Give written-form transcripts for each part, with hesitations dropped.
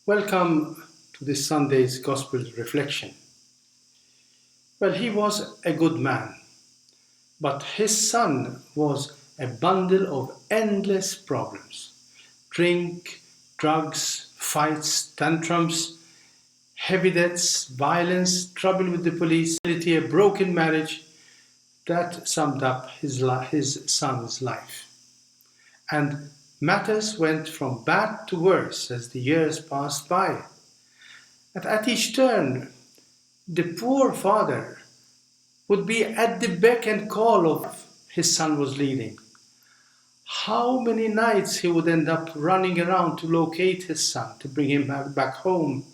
Welcome to this Sunday's Gospel reflection. Well, he was a good man, but his son was a bundle of endless problems. Drink, drugs, fights, tantrums, heavy debts, violence, trouble with the police, a broken marriage. That summed up his son's life. And matters went from bad to worse as the years passed by. And at each turn, the poor father would be at the beck and call of his son was leading. How many nights he would end up running around to locate his son, to bring him back home.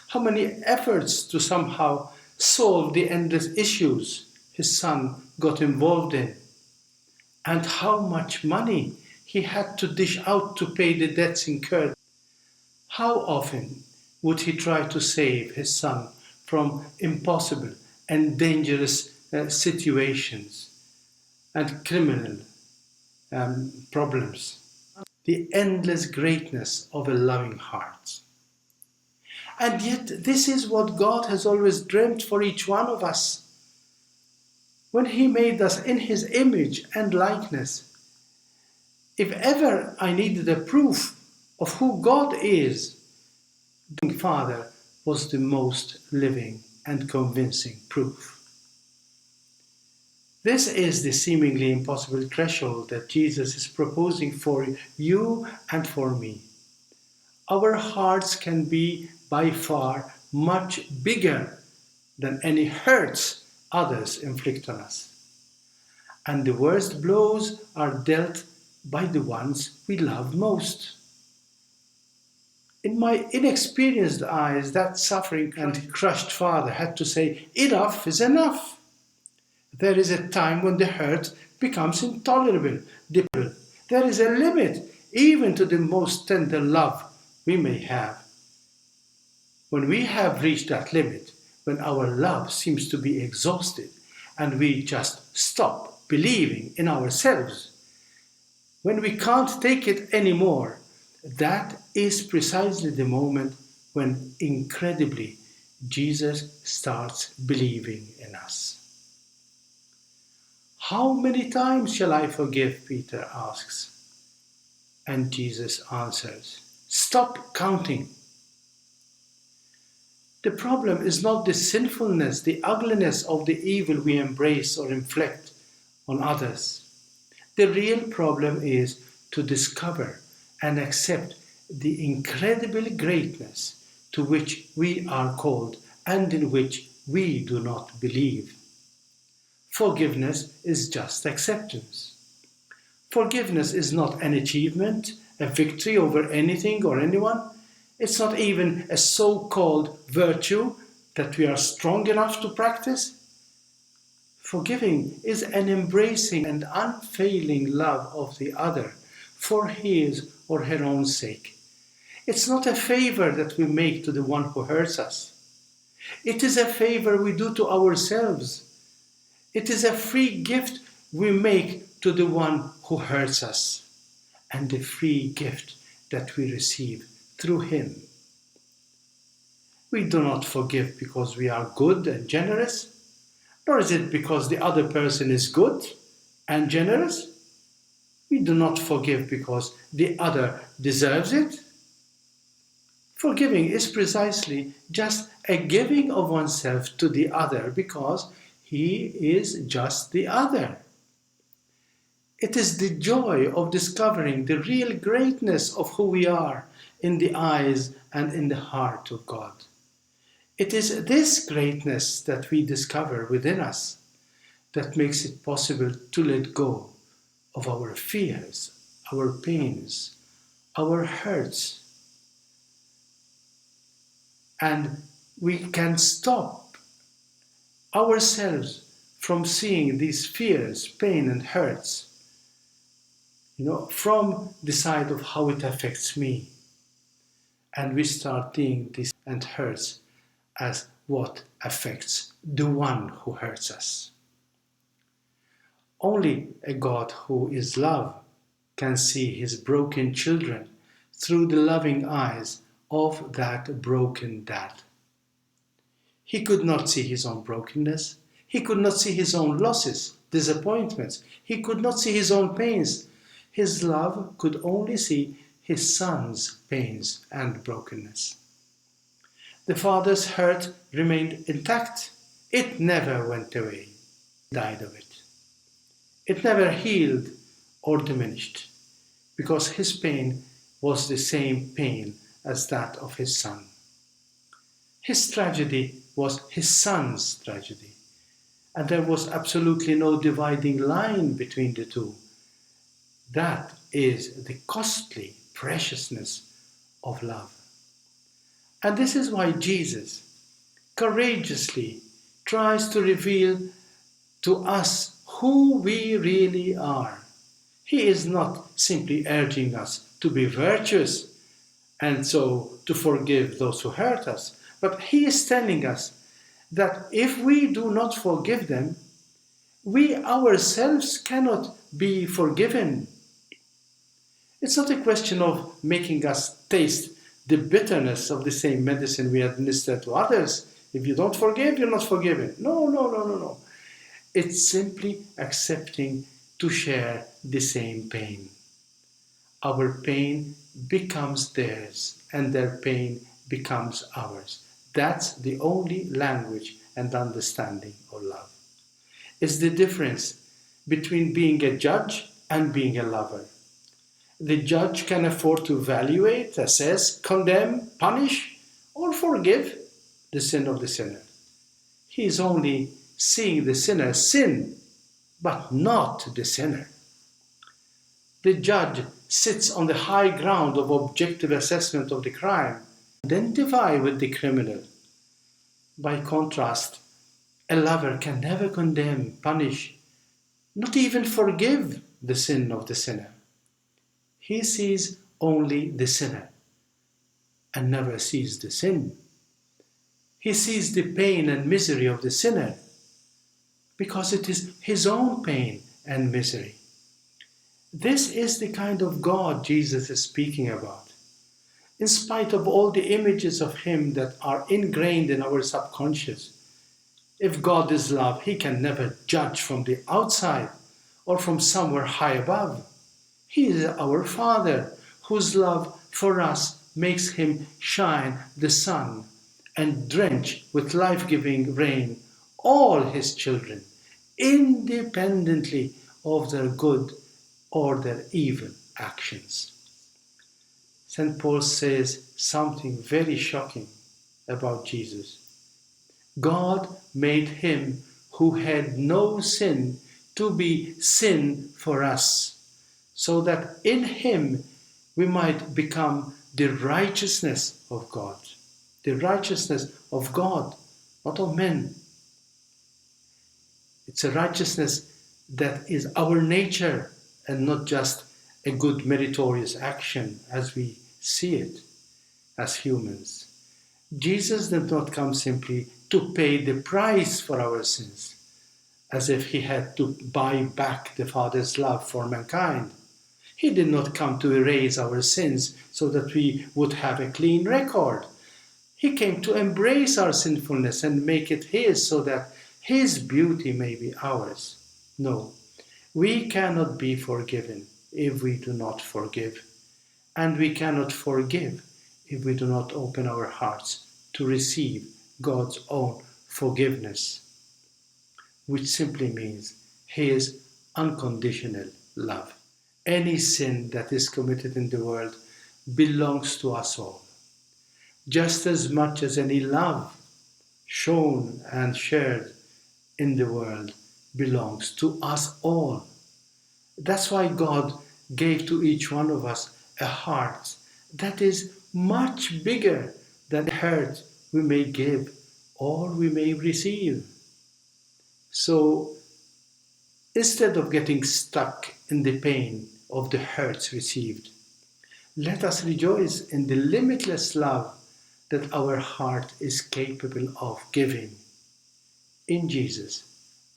How many efforts to somehow solve the endless issues his son got involved in. And how much money he had to dish out to pay the debts incurred. How often would he try to save his son from impossible and dangerous situations and criminal problems? The endless greatness of a loving heart. And yet this is what God has always dreamt for each one of us. When He made us in His image and likeness, if ever I needed a proof of who God is, the Father was the most living and convincing proof. This is the seemingly impossible threshold that Jesus is proposing for you and for me. Our hearts can be by far much bigger than any hurts others inflict on us. And the worst blows are dealt by the ones we love most. In my inexperienced eyes, that suffering and crushed father had to say, enough is enough. There is a time when the hurt becomes intolerable. There is a limit even to the most tender love we may have. When we have reached that limit, when our love seems to be exhausted and we just stop believing in ourselves, when we can't take it anymore, that is precisely the moment when incredibly Jesus starts believing in us. How many times shall I forgive? Peter asks. And Jesus answers, stop counting. The problem is not the sinfulness, the ugliness of the evil we embrace or inflict on others. The real problem is to discover and accept the incredible greatness to which we are called and in which we do not believe. Forgiveness is just acceptance. Forgiveness is not an achievement, a victory over anything or anyone. It's not even a so-called virtue that we are strong enough to practice. Forgiving is an embracing and unfailing love of the other for his or her own sake. It's not a favor that we make to the one who hurts us. It is a favor we do to ourselves. It is a free gift we make to the one who hurts us, and the free gift that we receive through Him. We do not forgive because we are good and generous, nor is it because the other person is good and generous. We do not forgive because the other deserves it. Forgiving is precisely just a giving of oneself to the other because he is just the other. It is the joy of discovering the real greatness of who we are in the eyes and in the heart of God. It is this greatness that we discover within us that makes it possible to let go of our fears, our pains, our hurts. And we can stop ourselves from seeing these fears, pain and hurts, from the side of how it affects me. And we start seeing this and hurts as what affects the one who hurts us. Only a God who is love can see His broken children through the loving eyes of that broken dad. He could not see his own brokenness. He could not see his own losses, disappointments. He could not see his own pains. His love could only see his son's pains and brokenness. The father's hurt remained intact. It never went away. He died of it. It never healed or diminished, because his pain was the same pain as that of his son. His tragedy was his son's tragedy, and there was absolutely no dividing line between the two. That is the costly preciousness of love. And this is why Jesus courageously tries to reveal to us who we really are. He is not simply urging us to be virtuous and so to forgive those who hurt us, but he is telling us that if we do not forgive them, we ourselves cannot be forgiven. It's not a question of making us taste the bitterness of the same medicine we administer to others. If you don't forgive, you're not forgiven. No. It's simply accepting to share the same pain. Our pain becomes theirs, and their pain becomes ours. That's the only language and understanding of love. It's the difference between being a judge and being a lover. The judge can afford to evaluate, assess, condemn, punish, or forgive the sin of the sinner. He is only seeing the sinner sin, but not the sinner. The judge sits on the high ground of objective assessment of the crime, identify with the criminal. By contrast, a lover can never condemn, punish, not even forgive the sin of the sinner. He sees only the sinner and never sees the sin. He sees the pain and misery of the sinner because it is his own pain and misery. This is the kind of God Jesus is speaking about. In spite of all the images of him that are ingrained in our subconscious, if God is love, he can never judge from the outside or from somewhere high above. He is our Father, whose love for us makes him shine the sun and drench with life-giving rain all his children, independently of their good or their evil actions. St. Paul says something very shocking about Jesus. God made him who had no sin to be sin for us, so that in him we might become the righteousness of God. The righteousness of God, not of men. It's a righteousness that is our nature and not just a good meritorious action as we see it as humans. Jesus did not come simply to pay the price for our sins, as if he had to buy back the Father's love for mankind. He did not come to erase our sins so that we would have a clean record. He came to embrace our sinfulness and make it his so that his beauty may be ours. No, we cannot be forgiven if we do not forgive. And we cannot forgive if we do not open our hearts to receive God's own forgiveness, which simply means his unconditional love. Any sin that is committed in the world belongs to us all, just as much as any love shown and shared in the world belongs to us all. That's why God gave to each one of us a heart that is much bigger than the hurt we may give or we may receive. So instead of getting stuck in the pain of the hurts received, let us rejoice in the limitless love that our heart is capable of giving in Jesus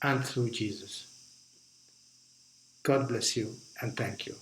and through Jesus. God bless you and thank you.